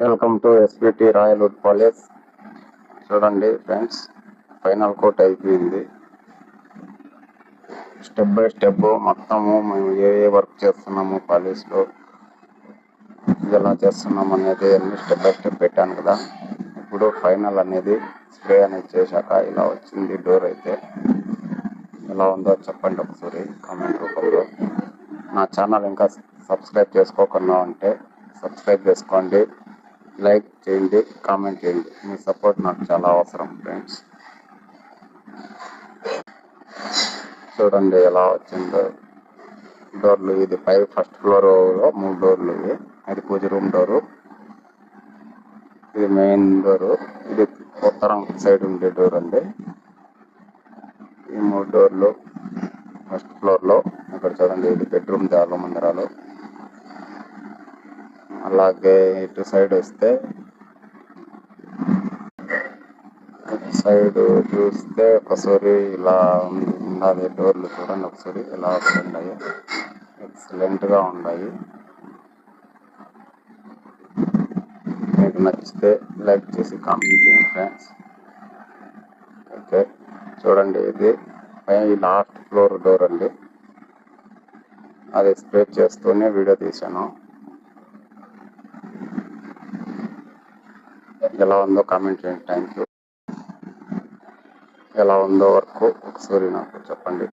Welcome to SPT Royalwood palace. చూడండి friends, final coat అయిపోయింది. Step by step మొత్తము మేము ఏ వర్క్ చేస్తున్నాము ప్యాలెస్లో, ఎలా చేస్తున్నాం అనేది అన్ని స్టెప్ బై స్టెప్ పెట్టాను కదా. ఇప్పుడు ఫైనల్ అనేది స్ప్రే అనేది చేశాక ఇలా వచ్చింది. డోర్ అయితే ఎలా ఉందో చెప్పండి ఒకసారి కామెంట్ రూపంలో. నా ఛానల్ ఇంకా సబ్స్క్రైబ్ చేసుకోకుండా ఉంటే సబ్స్క్రైబ్ చేసుకోండి, లైక్ చేయండి, కామెంట్ చేయండి. మీ సపోర్ట్ నాకు చాలా అవసరం ఫ్రెండ్స్. చూడండి ఎలా వచ్చిందో డోర్లు. ఇది ఫస్ట్ ఫ్లోర్ లో 3 డోర్లు. ఇది పూజ రూమ్ డోరు, ఇది మెయిన్ డోరు, ఇది ఉత్తరం సైడ్ ఉండే డోర్ అండి. ఈ 3 డోర్లు ఫస్ట్ ఫ్లోర్ లో. ఇక్కడ చూడండి, ఇది బెడ్రూమ్ దారుల మందిరాలు. అలాగే ఇటు సైడ్ వస్తే, సైడ్ చూస్తే ఒకసారి ఇలా ఉన్నది. డోర్లు చూడండి ఒకసారి ఎలా ఉన్నాయి, ఎక్సలెంట్ గా ఉన్నాయి. మీకు నచ్చితే లైక్ చేసి కామెంట్ చేయండి ఫ్రెండ్స్. ఓకే, చూడండి ఇది లాస్ట్ ఫ్లోర్ డోర్ అండి. అది స్ప్రే చేస్తూనే వీడియో తీశాను. ఎలా ఉందో కామెంట్ చేయండి. Thank you. ఎలా ఉందో వర్క్ ఒకసారి నాకు చెప్పండి.